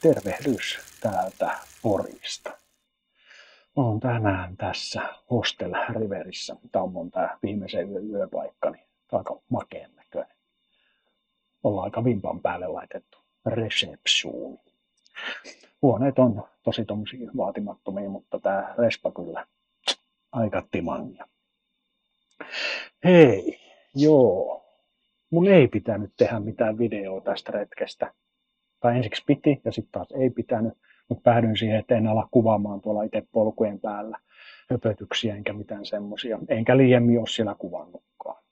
Tervehdys täältä Porista. Olen tänään tässä Hostel Riverissä. Tämä on mun viimeisen yöpaikkani. Tämä on aika makeen näköinen. Ollaan aika vimpan päälle laitettu reception. Huoneet on tosi tommosia vaatimattomia, mutta tää respa kyllä aika timangia. Hei, joo. Mun ei pitänyt tehdä mitään videoa tästä retkestä. Tai ensiksi piti ja sitten taas ei pitänyt, mutta päädyin siihen, että en ala kuvaamaan tuolla itse polkujen päällä höpötyksiä enkä mitään semmosia. Enkä liiemmin ole siellä kuvannutkaan.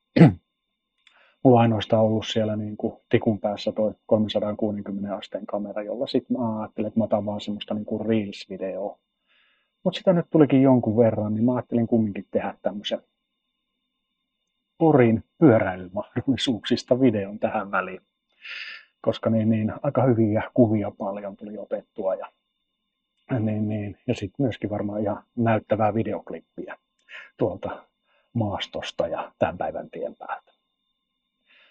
Mulla on ainoastaan ollut siellä niin kuin tikun päässä toi 360 asteen kamera, jolla sitten mä ajattelin, että mä otan vaan semmoista niin kuin Reels-videoa. Mutta sitä nyt tulikin jonkun verran, niin mä ajattelin kumminkin tehdä tämmöisen Porin pyöräilymahdollisuuksista videon tähän väliin. Koska aika hyviä kuvia paljon tuli otettua ja sitten myöskin varmaan ihan näyttävää videoklippiä tuolta maastosta ja tämän päivän tien päältä.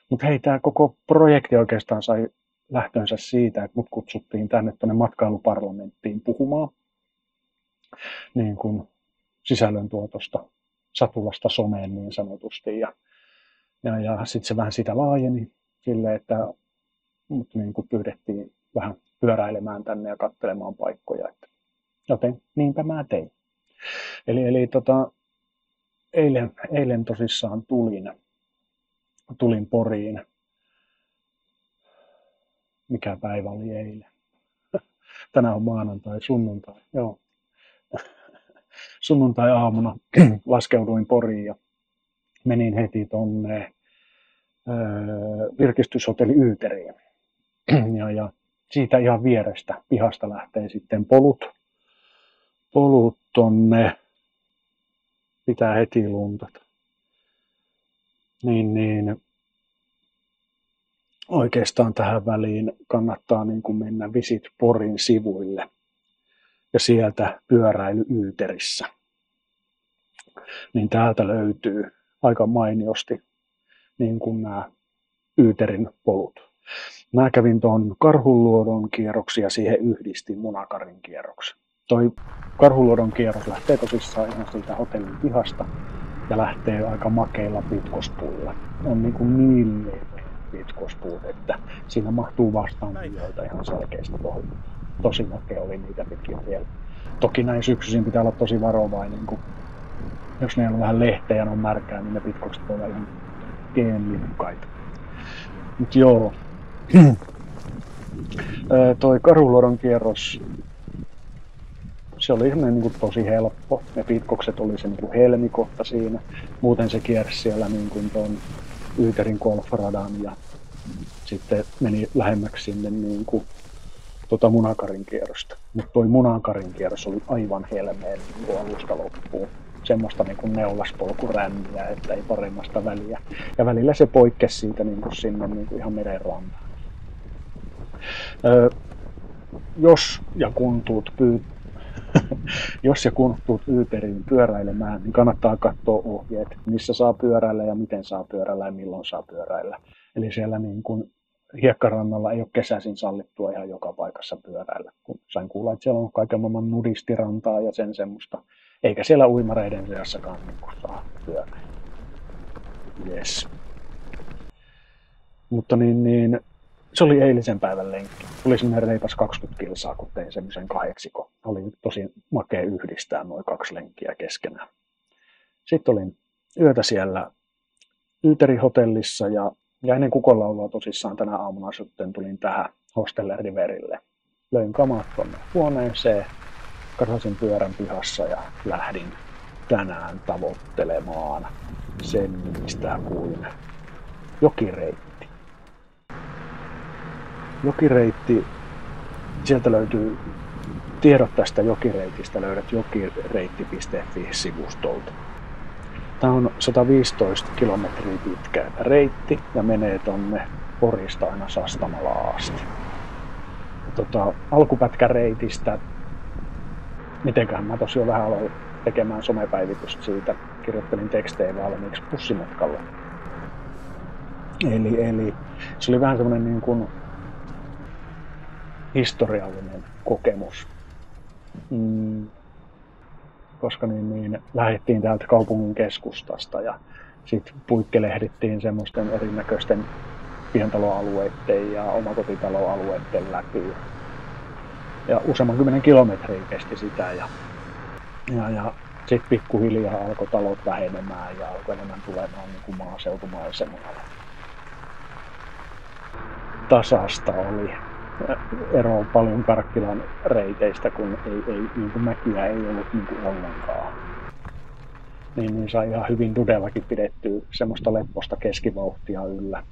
Mutta hei, tämä koko projekti oikeastaan sai lähtönsä siitä, että mut kutsuttiin tänne tuonne matkailuparlamenttiin puhumaan niin kuin sisällöntuotosta satulasta someen niin sanotusti. Ja sitten se vähän sitä laajeni silleen, että mut niin kuin pyydettiin vähän pyöräilemään tänne ja katselemaan paikkoja. Joten niinpä mä tein. Eli eilen tosissaan tulin Poriin. Mikä päivä oli eilen? Tänään on maanantai, sunnuntai. Joo. Sunnuntai-aamuna laskeuduin Poriin ja menin heti tonne virkistyshotelli Yyteriin. Ja siitä ihan vierestä pihasta lähtee sitten polut tonne, pitää heti luntata. Niin oikeastaan tähän väliin kannattaa niin kuin mennä Visit Porin sivuille ja sieltä pyöräily Yyterissä. Niin täältä löytyy aika mainiosti niin kuin nämä Yyterin polut. Mä kävin tuon Karhunluodon kierroksia ja siihen yhdistin Munakarin kierroksen. Toi Karhunluodon kierros lähtee tosissaan ihan siitä hotellin pihasta ja lähtee aika makeilla pitkospuilla. On niin leveät pitkospuut, että siinä mahtuu vastaan joita ihan selkeästi pohjaa. Tosi makea oli niitä pitkin vielä. Toki näin syksyisin pitää olla tosi varovainen, kun jos ne on vähän lehteä ja on märkää, niin ne pitkokset voi olla ihan pienliukkaita. Mut joo. Toi Karhunluodon kierros, se oli niin kuin tosi helppo. Ne pitkokset oli se niin kuin helmikohta siinä. Muuten se kiersi siellä niin kuin ton Yyterin golfradan ja sitten meni lähemmäksi sinne niin kuin Munakarin kierrosta. Mutta toi Munakarin kierros oli aivan helmeen niin kuin alusta loppuun. Semmoista niin kuin neulaspolkuränniä, että ei paremmasta väliä. Ja välillä se poikkesi siitä niin kuin sinne niin kuin ihan meren rantaan. Jos ja kun tuut Yyteriin pyöräilemään, niin kannattaa katsoa ohjeet, missä saa pyöräillä ja miten saa pyöräillä ja milloin saa pyöräillä. Eli siellä niin kuin hiekkarannalla ei ole kesäisin sallittua ihan joka paikassa pyöräillä. Kun sain kuulla, että siellä on kaiken maailman nudistirantaa ja sen semmoista. Eikä siellä uimareiden seassakaan niin kuin saa pyöräillä. Yes. Mutta se oli eilisen päivän lenkki. Tuli semmoinen reipas 20 kilsaa, kun tein semmoisen 8. Oli tosi makea yhdistää noin 2 lenkkiä keskenään. Sitten olin yötä siellä Yyterin hotellissa ja ennen kukonlaulua tosissaan tänä aamuna sitten tulin tähän Hostel Riverille. Löin kamat tonne huoneeseen, katsoin pyörän pihassa ja lähdin tänään tavoittelemaan sen nimistä kuin jokireitti. Jokireitti, sieltä löytyy tiedot tästä jokireitistä, löydät jokireitti.fi-sivustolta. Tämä on 115 kilometriä pitkä reitti ja menee tonne Porista aina Sastamalaan asti. Alkupätkäreitistä, mitenköhän mä tosiaan vähän aloin tekemään somepäivitystä siitä, kirjoittelin tekstejä valmiiksi bussimatkalle. Eli se oli vähän semmoinen niin kuin historiallinen kokemus. Koska lähdettiin täältä kaupungin keskustasta ja sitten puikkelehdittiin semmoisten erinäköisten pientaloalueiden ja omakotitaloalueiden läpi. Ja useamman 10 kilometriä kesti sitä ja sitten pikkuhiljaa alkoi talot vähenemään ja alkoi enemmän tulemaan niin kuin maaseutumaisemaa. Tasasta oli ero paljon Karkkilan reiteistä, kun ei niin kuin mäkiä ei ollut niin kuin ollenkaan. Niin sai ihan hyvin Dudellakin pidettyä semmoista lepposta keskivauhtia yllä.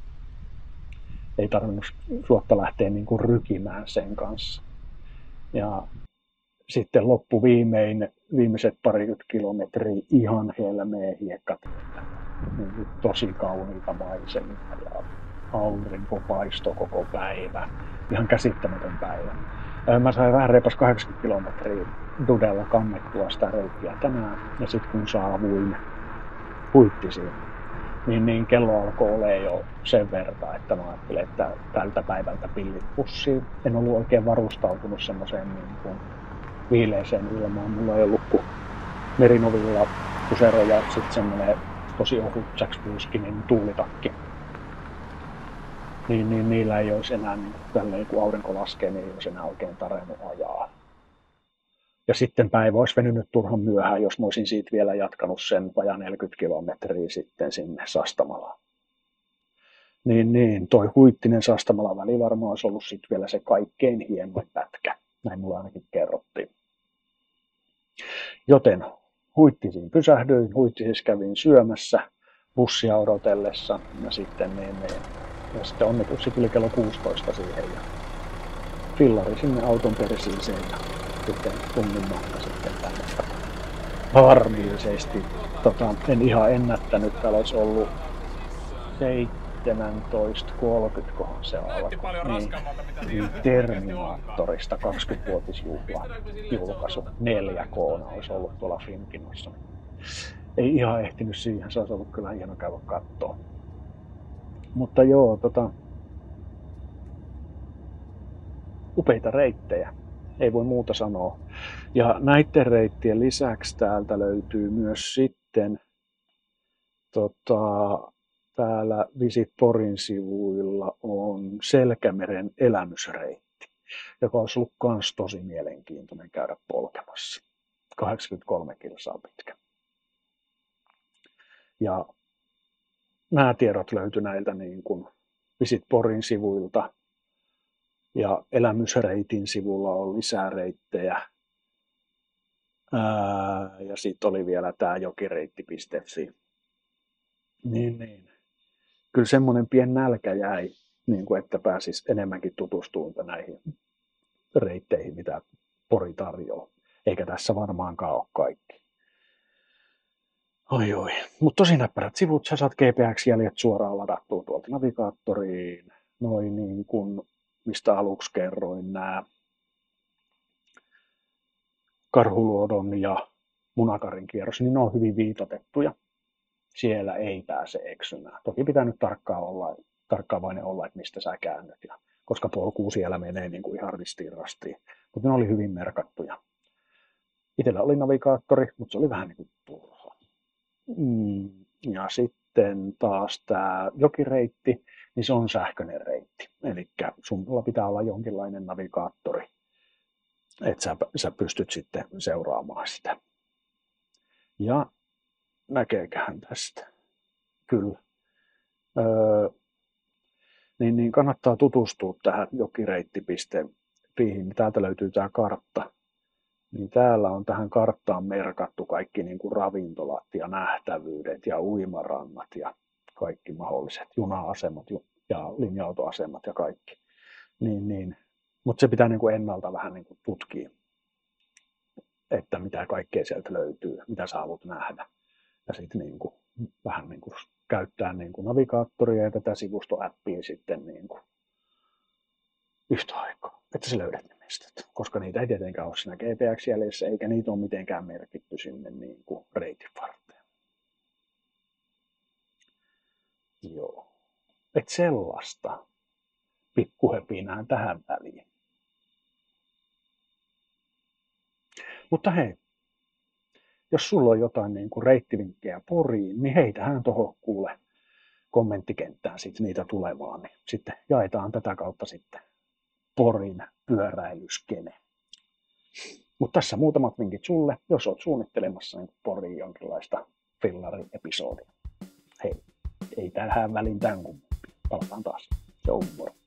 Ei tarvinnut suotta lähteä niin kuin rykimään sen kanssa. Ja sitten viimeiset parikymmentä kilometriä ihan helmeä hiekkatietä. Niin tosi kauniita maisemia ja aurinko paistoi koko päivä. Ihan käsittämätön päivä. Mä sain vähän reipas 80 kilometriä Dudella kannettua sitä reittiä tänään. Ja sitten kun saavuin Huittisiin, niin kello alkoi olla jo sen verran, että mä ajattelin, että tältä päivältä pillit pussiin. En ollut oikein varustautunut semmoiseen niin kuin viileeseen ilmaan. Mulla ei ollut kuin merinovilla pusero ja sitten semmoinen tosi ohut Jack Wolfskinin tuulitakki. Niin niillä ei olisi enää, tälleen kun aurinko laskee, niin ei olisi enää oikein tarvinnut ajaa. Ja sitten päivä olisi venynyt turhan myöhään, jos mä olisin siitä vielä jatkanut sen vajaa 40 kilometriä sitten sinne Sastamalaan. Niin, toi Huittinen Sastamala väli varmaan olisi ollut sitten vielä se kaikkein hienoin pätkä. Näin mulla ainakin kerrottiin. Joten Huittisiin pysähdyin, Huittisissa kävin syömässä bussia odotellessa ja sitten onnituksi tuli kello 16 siihen ja fillari sinne auton persiiseen ja sitten tunnin matka sitten tänne. Harmillisesti en ihan ennättänyt, täällä olisi ollut 17.30 kohan se alkoi. Niin Terminaattorista 20-vuotisjuhla julkaisu 4K olisi ollut tuolla Filmkinossa. Ei ihan ehtinyt siihen, se olisi ollut kyllä hieno käydä katsoa. Mutta joo, upeita reittejä, ei voi muuta sanoa. Ja näiden reittien lisäksi täältä löytyy myös sitten täällä Visit Porin sivuilla on Selkämeren elämysreitti, joka olisi ollut kans tosi mielenkiintoinen käydä polkemassa. 83 kilsaa pitkä. Ja nämä tiedot löytyi näiltä niin kuin Visit Porin sivuilta. Ja elämysreitin sivulla on lisää reittejä. Ja sitten oli vielä tämä jokireitti.fi. Niin. Kyllä semmoinen pieni nälkä jäi, niin kuin että pääsisi enemmänkin tutustumaan näihin reitteihin, mitä Pori tarjoaa. Eikä tässä varmaankaan ole kaikki. Oi. Mutta tosi näppärät sivut. Sä saat GPX-jäljet suoraan ladattua tuolta navigaattoriin. Noin niin kuin, mistä aluksi kerroin, nämä Karhuluodon ja Munakarin kierros, niin ne on hyvin viitotettuja. Siellä ei pääse eksymään. Toki pitää nyt tarkkaavainen olla, että mistä sä käännyt. Koska polku siellä menee niin kuin ihan ristiin rastiin. Mutta ne oli hyvin merkattuja. Itsellä oli navigaattori, mutta se oli vähän niin kuin turha. Ja sitten taas tämä jokireitti, niin se on sähköinen reitti. Eli sulla pitää olla jonkinlainen navigaattori, että sä pystyt sitten seuraamaan sitä. Ja näkeeköhän tästä? Kyllä. Niin kannattaa tutustua tähän jokireitti.fiihin. Täältä löytyy tämä kartta. Niin täällä on tähän karttaan merkattu kaikki niin kuin ravintolat ja nähtävyydet ja uimarannat ja kaikki mahdolliset juna-asemat ja linja-autoasemat ja kaikki. Niin. Mutta se pitää niin kuin ennalta vähän niin kuin tutkia, että mitä kaikkea sieltä löytyy, mitä sä haluat nähdä. Ja sitten niin kuin, vähän niin kuin käyttää niin kuin navigaattoria ja tätä sivustoäppiä sitten niin kuin yhtä aikaa, että sä löydät ne mestat. Koska niitä ei tietenkään ole siinä GPX-jäljessä, eikä niitä ole mitenkään merkitty sinne niin kuin reitin varteen. Joo. Et sellaista pikkuhöpinää tähän väliin. Mutta hei, jos sulla on jotain niin kuin reittivinkkejä Poriin, niin heitähän tuohon kuule kommenttikenttään sit niitä tulevaan, niin sitten jaetaan tätä kautta sitten Porin pyöräilyskene. Mutta tässä muutamat vinkit sulle, jos olet suunnittelemassa niin Poriin jonkinlaista fillari-episodia. Hei, ei tähän väliin tämän kummempi. Palataan taas. Se on moro.